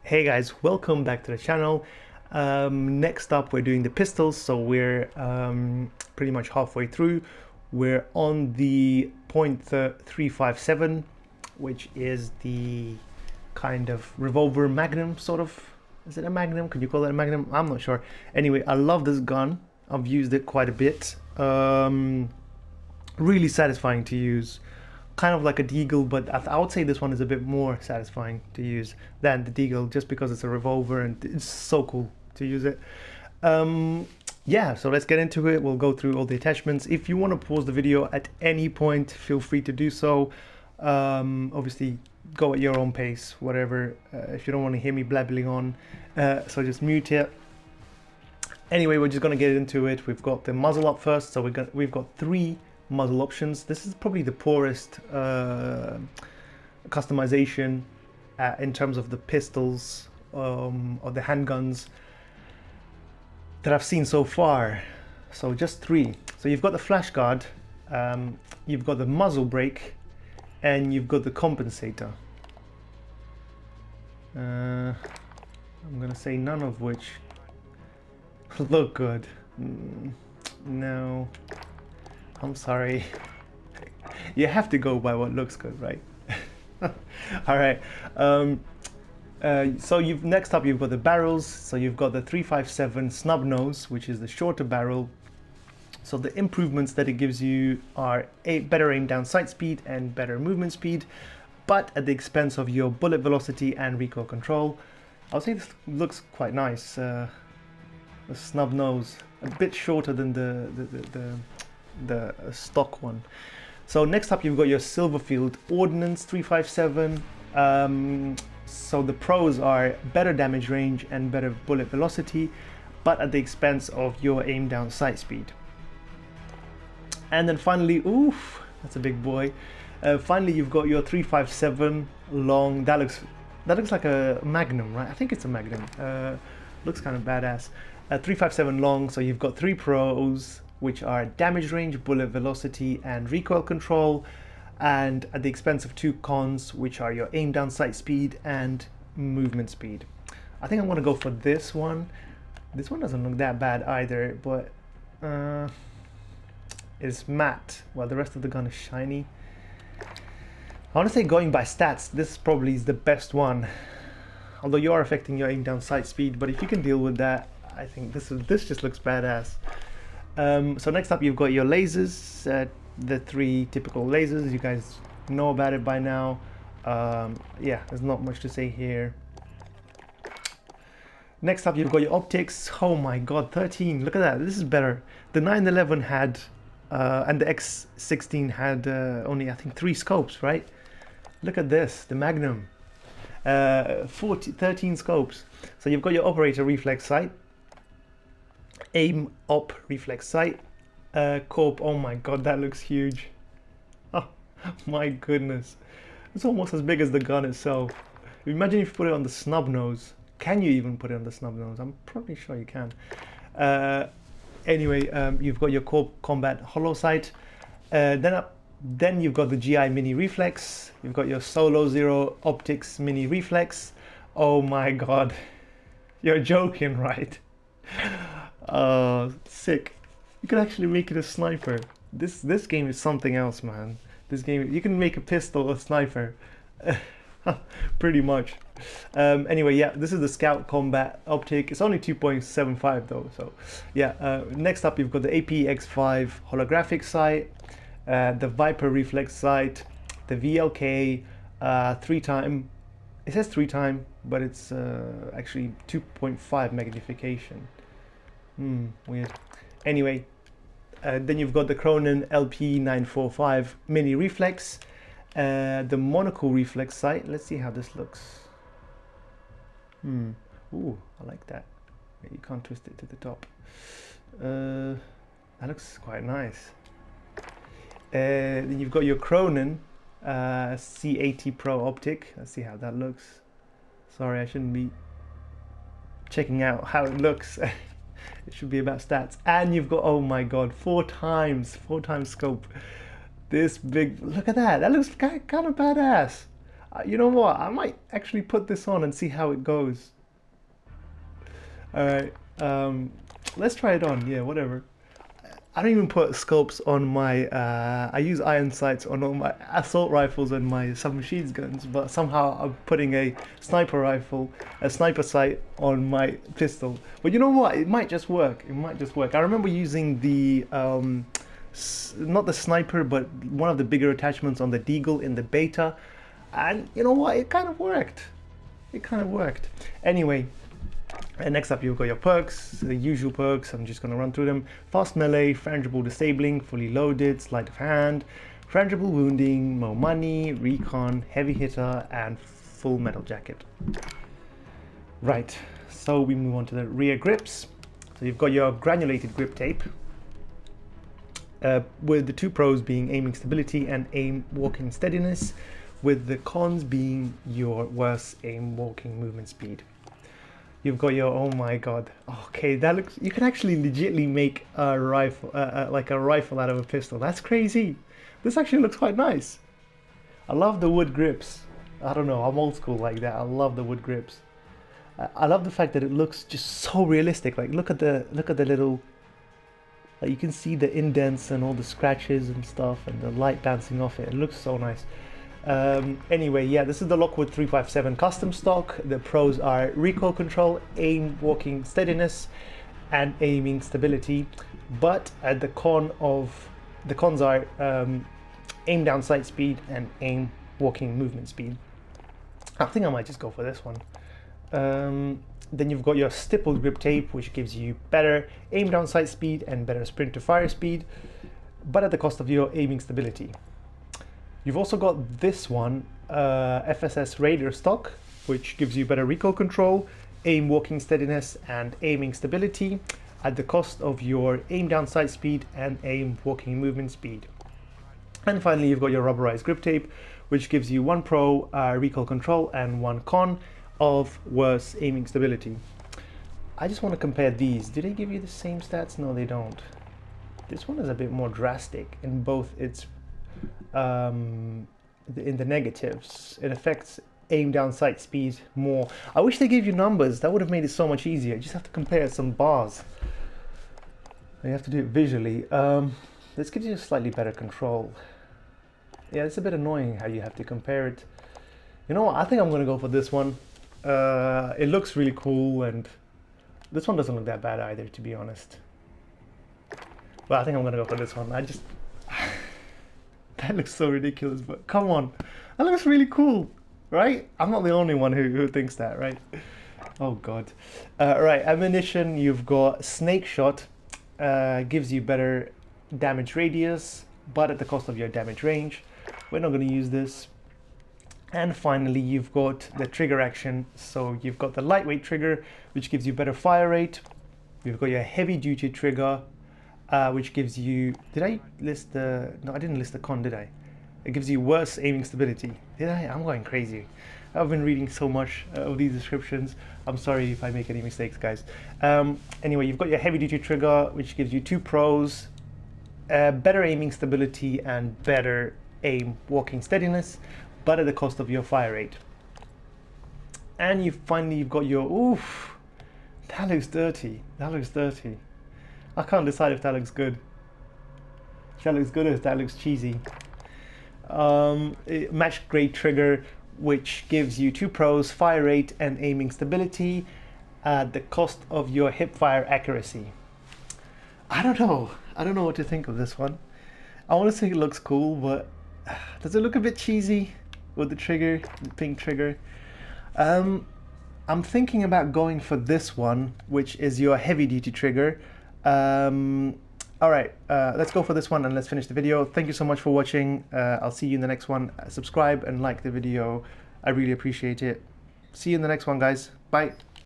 Hey guys, welcome back to the channel. Next up we're doing the pistols, so we're pretty much halfway through. We're on the .357, which is the kind of revolver Magnum, sort of. Is it a Magnum? Can you call it a Magnum? I'm not sure. Anyway, I love this gun. I've used it quite a bit. Really satisfying to use. Kind of like a Deagle, but I would say this one is a bit more satisfying to use than the Deagle, just because it's a revolver and it's so cool to use it. Yeah, so let's get into it. We'll go through all the attachments. If you want to pause the video at any point, feel free to do so. Obviously, go at your own pace, whatever. If you don't want to hear me blabbling on, so just mute it. Anyway, we're just gonna get into it. We've got the muzzle up first, so we've got three muzzle options. This is probably the poorest customization in terms of the pistols or the handguns that I've seen so far. So just three. So you've got the flash guard, you've got the muzzle brake, and you've got the compensator. I'm gonna say none of which look good. No, I'm sorry. You have to go by what looks good, right? All right. So next up you've got the barrels. So you've got the 357 snub nose, which is the shorter barrel. So the improvements that it gives you are a better aim down sight speed and better movement speed, but at the expense of your bullet velocity and recoil control. I'll say this looks quite nice. The snub nose, a bit shorter than the stock one. So next up you've got your Silverfield Ordnance 357. So the pros are better damage range and better bullet velocity, but at the expense of your aim down sight speed. And then finally, oof, that's a big boy. Finally you've got your 357 long. That looks like a Magnum, right? I think it's a Magnum. Looks kind of badass. 357 long, so you've got three pros, which are damage range, bullet velocity, and recoil control, and at the expense of two cons, which are your aim down sight speed and movement speed. I think I'm gonna go for this one. This one doesn't look that bad either, but it's matte while the rest of the gun is shiny. I want to say, going by stats, this probably is the best one, although you are affecting your aim down sight speed, but if you can deal with that, I think this just looks badass. So next up you've got your lasers, the three typical lasers. You guys know about it by now. Yeah, there's not much to say here. Next up you've got your optics. Oh my god, 13, look at that, this is better. The 911 had and the X16 had only, I think, 3 scopes, right? Look at this, the Magnum, 13 scopes. So you've got your operator reflex sight, aim op reflex sight, corp. Oh my god, that looks huge. Oh my goodness, it's almost as big as the gun itself. Imagine if you put it on the snub nose. Can you even put it on the snub nose? I'm probably sure you can. Anyway, you've got your corp combat hollow sight. Then you've got the GI mini reflex. You've got your solo zero optics mini reflex. Oh my god, you're joking, right? Sick. You can actually make it a sniper. This game is something else, man. This game, you can make a pistol a sniper. Pretty much. Anyway, yeah, this is the Scout Combat Optic. It's only 2.75 though, so yeah. Next up you've got the APX5 holographic sight, the Viper reflex sight, the VLK 3-time. It says 3-time, but it's actually 2.5 magnification. Weird. Anyway, then you've got the Cronin LP945 mini reflex, the monocle reflex sight. Let's see how this looks. Ooh, I like that. You can't twist it to the top. That looks quite nice. Then you've got your Cronin C80 Pro optic. Let's see how that looks. Sorry, I shouldn't be checking out how it looks. It should be about stats. And you've got, oh my god, 4 times scope. This big, look at that. That looks kind of badass. You know what? I might actually put this on and see how it goes. All right, let's try it on. Yeah, whatever. I don't even put scopes on my. I use iron sights on all my assault rifles and my submachine guns, but somehow I'm putting a sniper rifle, a sniper sight on my pistol. But you know what? It might just work. It might just work. I remember using the not the sniper, but one of the bigger attachments on the Deagle in the beta, and you know what? It kind of worked. It kind of worked. Anyway. And next up, you've got your perks, the usual perks. I'm just going to run through them. Fast melee, frangible disabling, fully loaded, sleight of hand, frangible wounding, more money, recon, heavy hitter, and full metal jacket. Right, so we move on to the rear grips. So you've got your granulated grip tape, with the two pros being aiming stability and aim walking steadiness, with the cons being your worse aim walking movement speed. You've got your, oh my god, okay, that looks, you can actually legitimately make a rifle, like a rifle out of a pistol. That's crazy. This actually looks quite nice. I love the wood grips. I don't know, I'm old school like that. I love the wood grips. I love the fact that it looks just so realistic. Like look at the little, like you can see the indents and all the scratches and stuff and the light bouncing off it. It looks so nice. Anyway, yeah, this is the Lockwood 357 custom stock. The pros are recoil control, aim walking steadiness, and aiming stability. But the cons are aim down sight speed and aim walking movement speed. I think I might just go for this one. Then you've got your stippled grip tape, which gives you better aim down sight speed and better sprint to fire speed, but at the cost of your aiming stability. You've also got this one, FSS Raider stock, which gives you better recoil control, aim walking steadiness, and aiming stability at the cost of your aim down sight speed and aim walking movement speed. And finally, you've got your rubberized grip tape, which gives you one pro recoil control and one con of worse aiming stability. I just want to compare these. Do they give you the same stats? No, they don't. This one is a bit more drastic in both its in the negatives. It affects aim down sight speed more. I wish they gave you numbers. That would have made it so much easier. You just have to compare some bars. You have to do it visually. This gives you a slightly better control. Yeah, it's a bit annoying how you have to compare it. You know what? I think I'm going to go for this one. It looks really cool, and this one doesn't look that bad either, to be honest. But I think I'm going to go for this one. That looks so ridiculous, but come on. That looks really cool, right? I'm not the only one who thinks that, right? Oh, God. Right, ammunition, you've got Snake Shot. Gives you better damage radius, but at the cost of your damage range. We're not going to use this. And finally, you've got the trigger action. So you've got the lightweight trigger, which gives you better fire rate. You've got your heavy duty trigger, which gives you, did I list the, no, I didn't list the con, did I? It gives you worse aiming stability. Did I? I'm going crazy. I've been reading so much of these descriptions. I'm sorry if I make any mistakes, guys. Anyway, you've got your heavy duty trigger, which gives you two pros, better aiming stability and better aim walking steadiness, but at the cost of your fire rate. And you've got your, oof, that looks dirty. That looks dirty. I can't decide if that looks good. If that looks good or if that looks cheesy. Match grade trigger, which gives you two pros, fire rate and aiming stability at the cost of your hip fire accuracy. I don't know what to think of this one. I want to say it looks cool, but does it look a bit cheesy with the trigger, the pink trigger? I'm thinking about going for this one, which is your heavy duty trigger. All right, let's go for this one and let's finish the video. Thank you so much for watching. I'll see you in the next one. Subscribe and like the video. I really appreciate it. See you in the next one, guys. Bye.